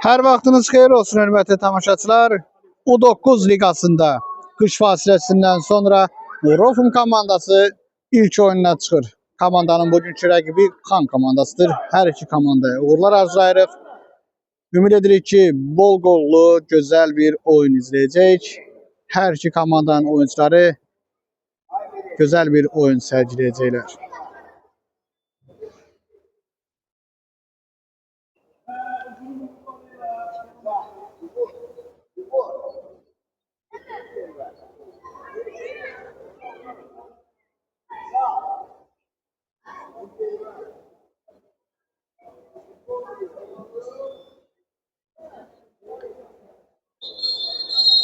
Hər vaxtınız xeyir olsun hörmətli tamaşaçılar. U9 liqasında qış fasiləsindən sonra Rofum komandası ilk oyununa çıxır. Komandanın bugünkü rəqibi Xan komandasıdır. Hər iki komandaya uğurlar arzulayırıq. Ümid edirik ki, bol qollu, gözəl bir oyun izləyəcək. Hər iki komandanın oyuncuları gözəl bir oyun sərgiləyəcəklər.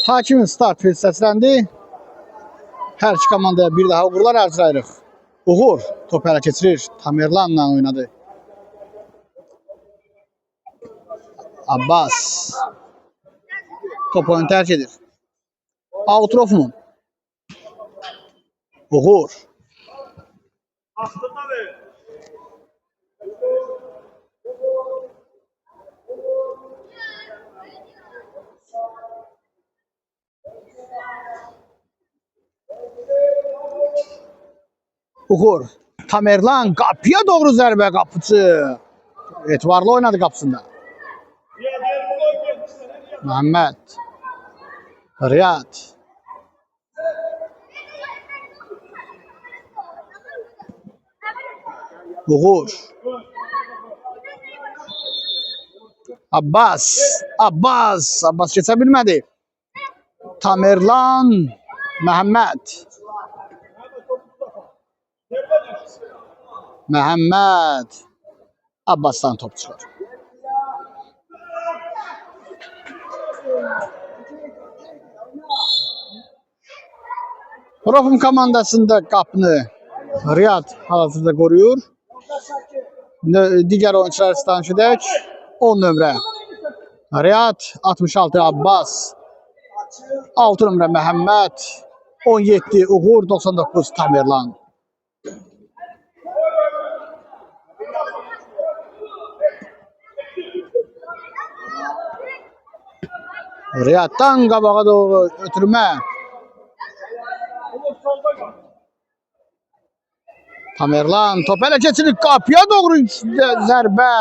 Hakimin start fil səsləndi. Hər iki komandaya bir daha uğurlar arzulayırıq. Uğur topu ələ keçirir. Tamerlanla oynadı. Abbas top oyunu tərk edir. Out Rofum. Uğur. Uğur. Tamerlan qapıya doğru zərbə, qapıcı. Etibarlı oynadı qapısında. Məhəmməd. Riyad. Uğur. Abbas. Abbas keçə bilmədi. Tamerlan. Məhəmməd. Məhəmməd. Abbasdan top çıxır. Rofum komandasında qapını Riyad hal-hazırda qoruyur. Digər oyuncular tanış edək. 10 nömrə Riyad, 66 Abbas, 6 nömrə Məhəmməd, 17 Uğur, 99 Tamerlan. Riyaddan qabağa doğru ötürmə. Tamerlan top ələ keçirir, qapıya doğru zərbə.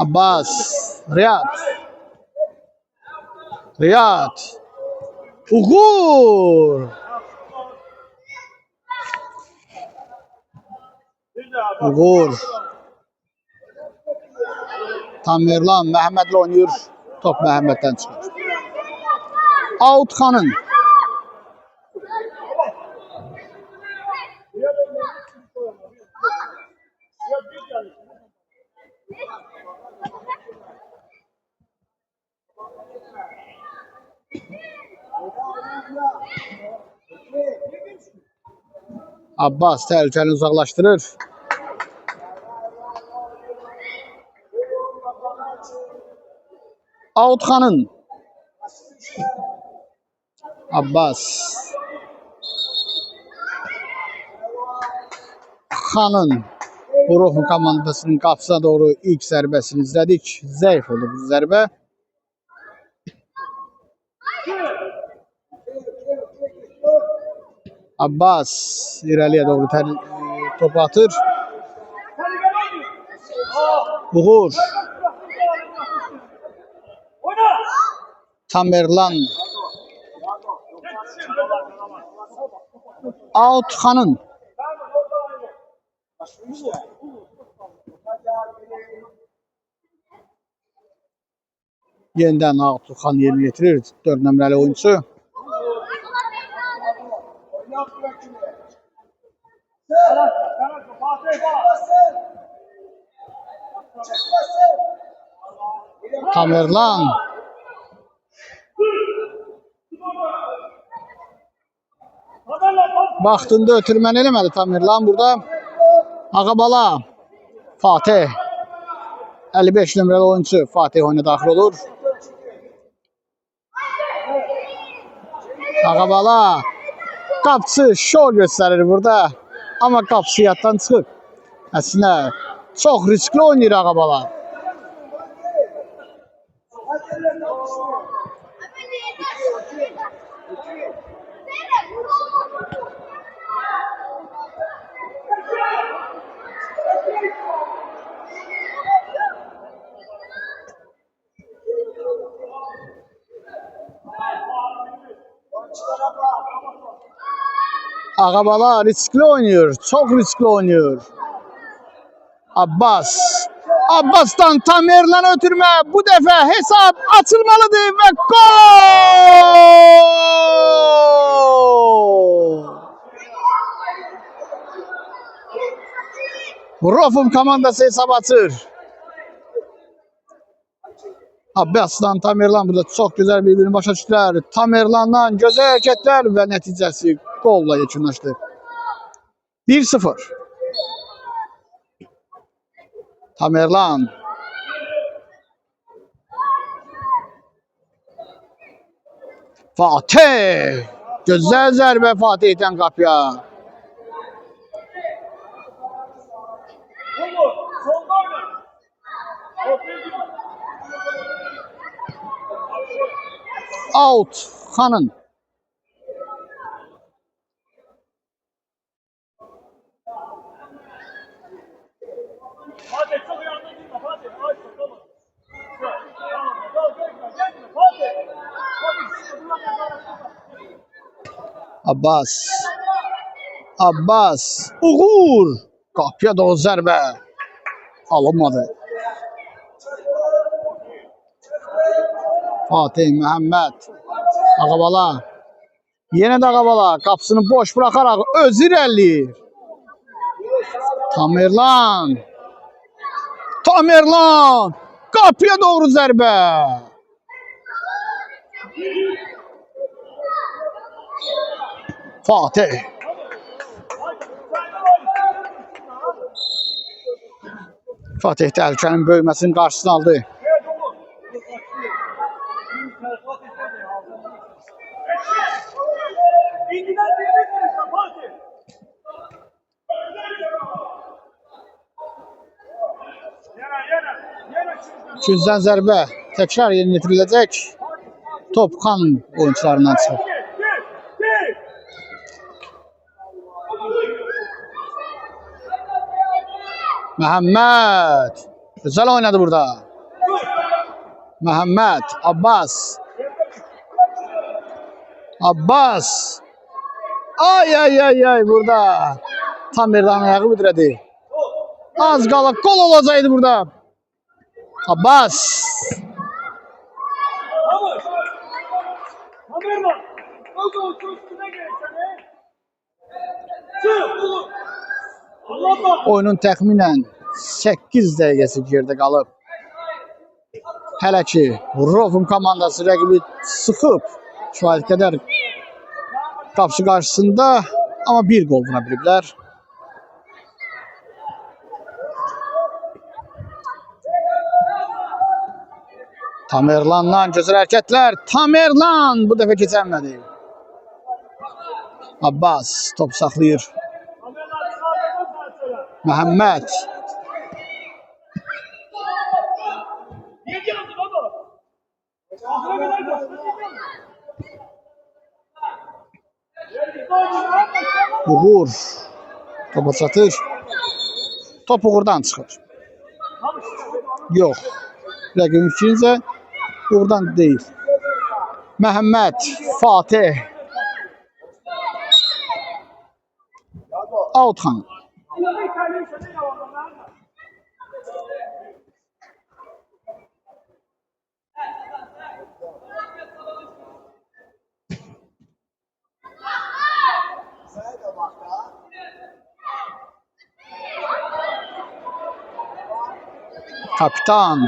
Abbas, Riyad. Riyad. Uğur. Uğur. Tamerlan Məhəmmədlə oynayır. Top Məhəmməddən çıxır. Out Xanın. Abbas təhlükəni uzaqlaşdırır. Out Xanın. Abbas. Xanın. Rofum komandasının qapısına doğru ilk zərbəsini izlədik. Zəif oldu bu zərbə. Abbas irəliyə doğru topu atır. Uğur. Tamerlan. Out Xanın. Yenidən Out Xan yerini getirir. 4 nömrəli oyuncu. Tamerlan. Vaxtında ötürməni eləmədi Tamerlan burada. Ağabala. Fatih. 55 nömrəli oyuncu Fatih oyuna daxil olur. Ağabala. Qapısı şov göstərir burada. Amma qapısı yaddan çıxıb. Əslində çox riskli oynayır Ağabala. Ağabala riskli oynuyor. Çok riskli oynuyor. Abbas. Abbas'tan Tamerlan ötürme. Bu defa hesap açılmalıdır ve gol! Rofum komandası hesap açır. Abbas'dan Tamerlan burada çok güzel birbirini başa düştüler. Tamerlan'dan güzel hareketler ve neticesi golla yekunlaştı. 1-0. Tamerlan. Fatih. Güzel zərbe Fatih'ten kapıya. Out. Xanın. Abbas. Abbas. Uğur. Kapıya doğru zərbe. Alınmadı. Fatih Məhəmməd. Ağabala. Yine de Ağabala kapısını boş bırakarak özür elləyir. Tamerlan. Tamerlan. Kapıya doğru zərbe. Fatih. Fatih təhlükənin böyüməsinin qarşısını aldı. Güzdən zərbə təkrar yerinə yetiriləcək. Top Xanın oyuncularından çıxır. Məhəmməd. Güzel oynadı burada. Məhəmməd. Abbas. Abbas. Ay ay ay ay burada. Tamerlan ayağı büdrədi. Az qala gol olacaqdı burada. Abbas. Oyunun təxminən 8 dəqiqəsi geride qalıb. Hələ ki Rofum komandası rəqibi sıxıb kifayət qədər qapısı qarşısında, amma bir gol vura biliblər. Tamerlan'dan güzel hareketler. Tamerlan bu defa geçemedi. Abbas top saklıyor. Məhəmməd. Uğur. Topa çatır. Top Uğur'dan çıxır. Yox. Rəqibin fikrincə Uğur'dan değil. Məhəmməd. Fatih. Outxan. Kapitan.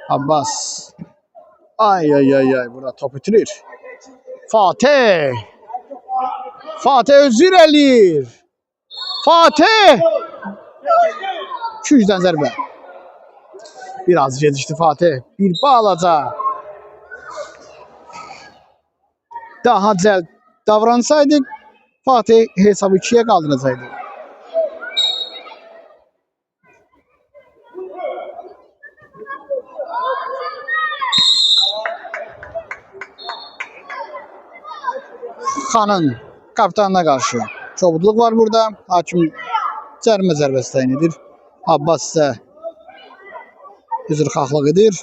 Abbas. Ay ay ay ay burada top bitirir. Fatih. Fatih özür eləyir. Fatih. 200'den zərbə. Biraz gecikti Fatih. Bir bağlaca. daha cəld davransaydı Fatih hesabı 2'ye kaldıracaktı. Xanın kapitanına karşı çobukluk var burada. Hakim cərimə zərbəsi təyin edir. Abbas isə üzrxahlıq edir.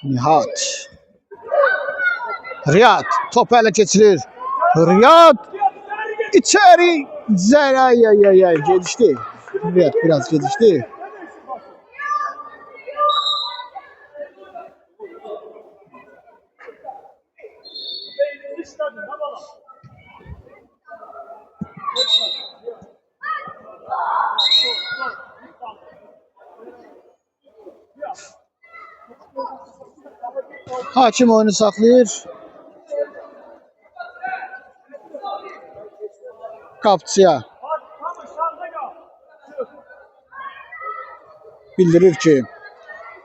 Nihat. Riyad topu ele geçirir. Riyad içeri. Ay gelişti. Riyad biraz gelişti. Hakim oyunu saxlayır. Qapçıya bildirir ki,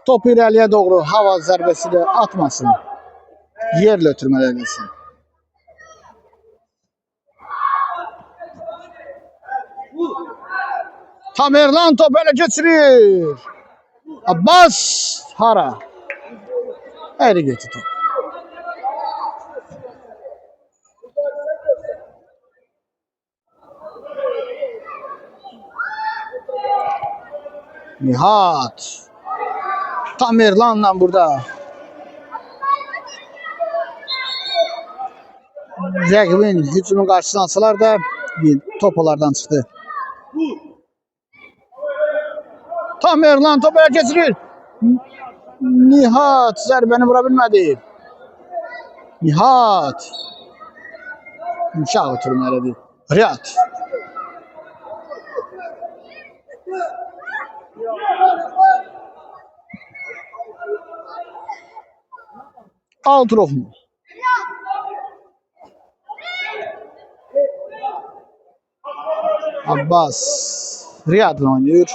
topu irəliyə doğru hava zərbəsi də atmasın. Yerlə ötürmələr etsin. Tamerlan topu elə geçirir. Abbas hara? Eri geçti top. Nihat. Tamerlanla burada. Rəqibin hücumun qarşısını alsalar da top onlardan çıxdı. Tamerlan topu ele geçirir. Nihat zərbəni vura bilmədi. Nihat. Uşaq ötürməlidir. Riyad. Altrov mu? Abbas. Riyad'la oynuyor.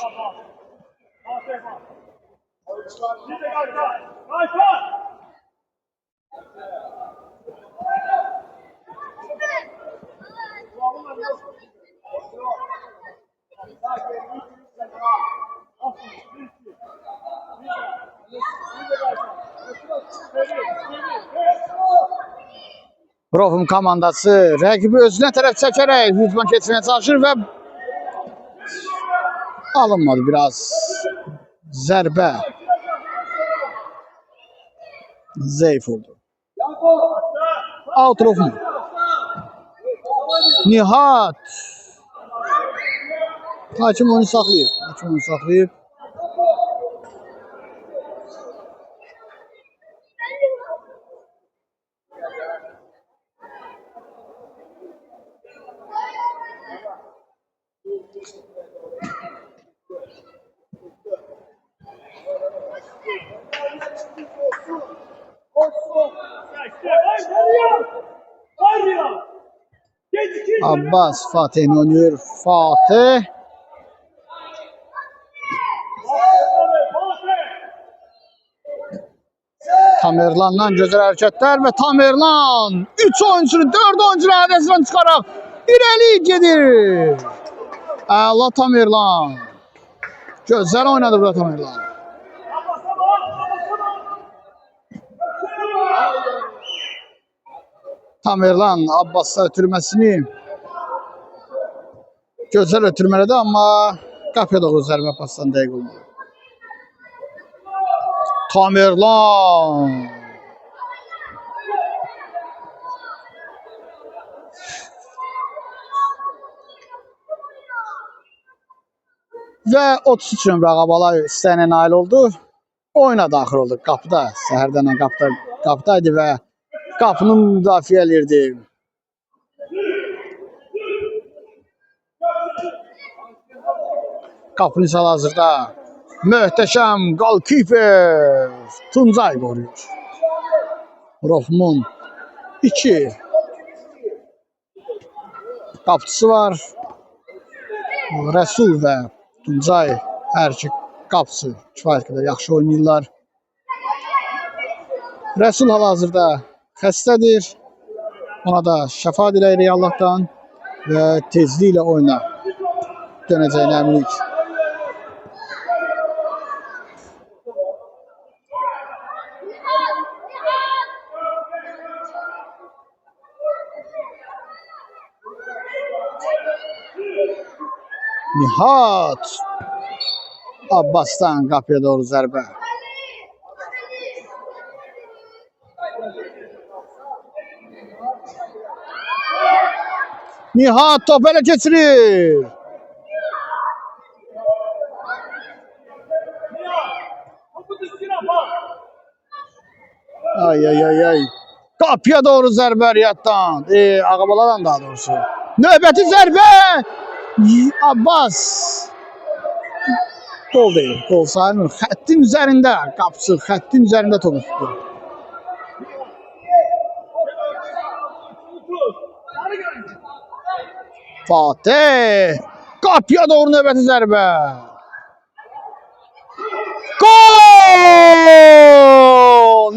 Rofum komandası rəqibi özünə tərəf çəkərək hücuma keçməyə çalışır və alınmadı biraz. Zərbə zəif oldu. Out Rofum. Nihat. Hakim onu saxlayıb. Abbas Fatih'in oynuyor. Fatih. Tamerlan'dan güzel hareketler ve Tamerlan 3 oyuncunu 4 oyuncunu adresinden çıkarak ileri gelir. Allah Tamerlan. Güzel oynadı burada Tamerlan. Tamerlan Abbas'la ötürmesini güzel ötürmeledi ama qapıya doğru zərbə pasdan dəqiq oldu. Tamerlan. Ve 33 nömrə Ağabalay istəyənə nail oldu. Oyuna daxil oldu. Qapıda, səhərdən qapıdaydı və qapının müdafiə edirdi. Qapını hal-hazırda möhtəşəm golkiper Tuncay qoruyur. Rofumun 2. Qapıçısı var. Rəsul və Tuncay hər iki qapıçı kifayət qədər yaxşı oynayırlar. Rəsul hal-hazırda xəstədir. Ona da şəfa diləyir Allahdan və tezliklə oyuna dönəcəyinə əminik. Nihat Abbas'tan qapıya doğru zərbə. Nihat top elə keçirir. Ay. Qapıya doğru zərbə Riyaddan. Ağabaladan daha doğrusu. Növbəti zərbə. Abbas. Gol değil. Gol sayılmır. Xəttin üzərində qapısı. Xəttin üzərində topu tutdu. Fatih. Qapıya doğru növbəti zərbə. Gol!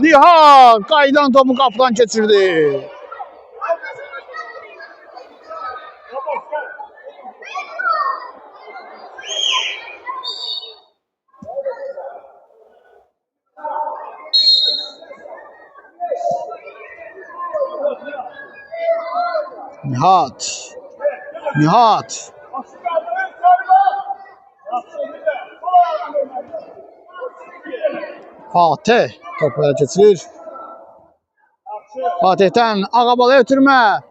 Nihat qaydan topu qapıdan keçirdi. Nihat. Fatih topu ele geçirir. Fatih'ten Ağabala'ya ötürmə.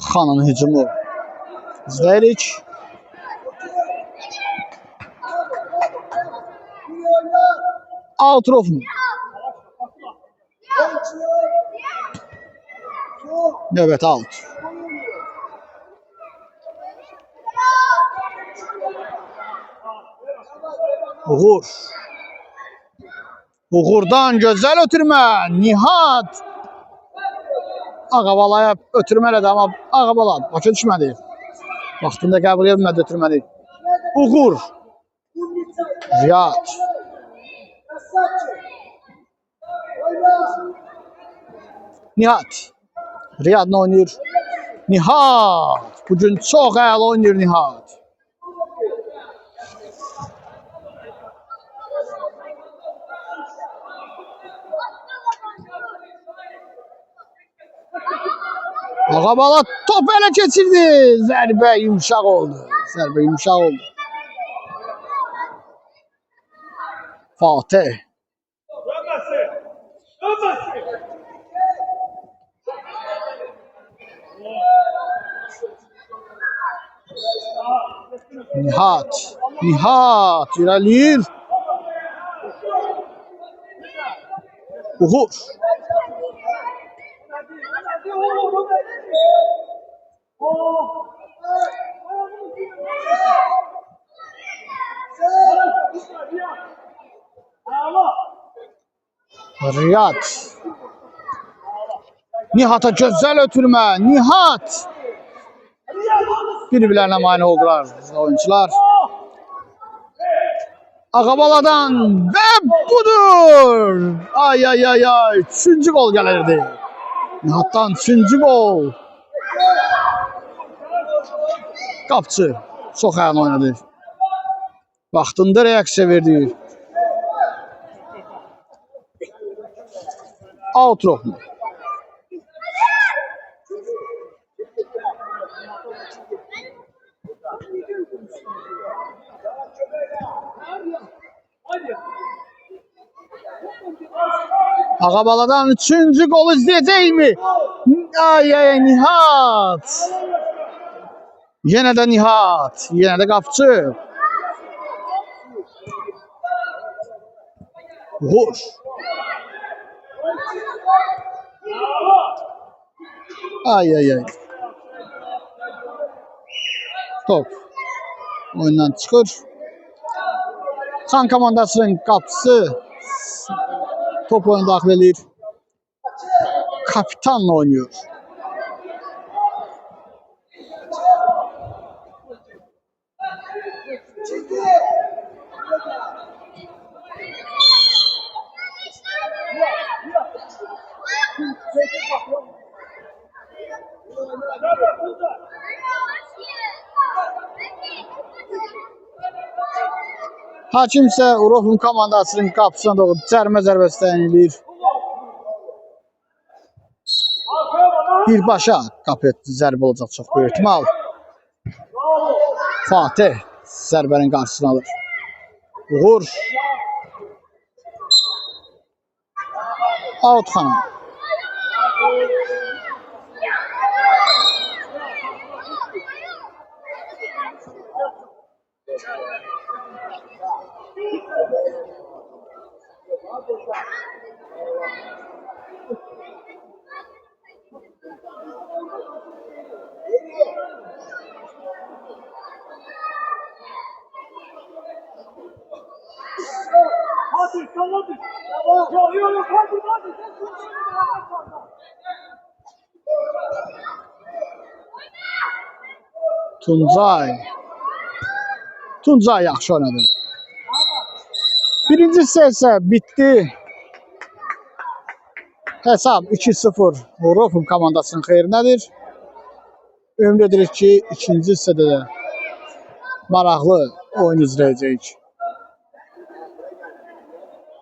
Xanın hücumu. İzləyirik. Altrof mu? Növbəti out. Uğur. Uğurdan gözəl ötürmə. Nihat Ağabala'ya ötürmələdi, amma Ağabala başa düşmədi. Vaxtında qəbul edilmədi ötürmədi. Uğur. Riyad. Nihat. Riyad'la oynuyor. Nihat. Bugün çok əla oynuyor Nihat. Ağabala top ele geçirdi. Zərbə yumuşaq oldu. Fatih. Nihat irəliyir. Uğur. Riyad. Nihat'a gözəl ötürmə. Nihat. Bir-birlərinə mane oldular oyuncular. Ağabala'dan ve budur. Ay. Üçüncü gol gelirdi. Nihat'tan üçüncü gol. Qapçı çox əla oynadı. Vaxtında reaksiya verdi. Outrof mu? Ağabala'dan üçüncü gol izleyecek mi? Ay Nihat. Yine de Nihat. Yine de Qapçı. Uğur. Ay. Top oyundan çıxır. Xan komandasının qapısı top oyunu daxil edir. kapitanla oynuyor. Hakim isə Urofun komandasının qapısına doğru cərmə zərbəsi təyin edir. Birbaşa qapıya zərbə olacaq çox böyük ehtimal. Fatih zərbənin qarşısını alır. Uğur. Out xanım. Tuncay yaxşı oynadı. Birinci hissə isə bitdi. Hesab 2-0 Urofun komandasının xeyrinədir. Ümid edirik ki, ikinci hissədə də maraqlı oyun izləyəcəyik.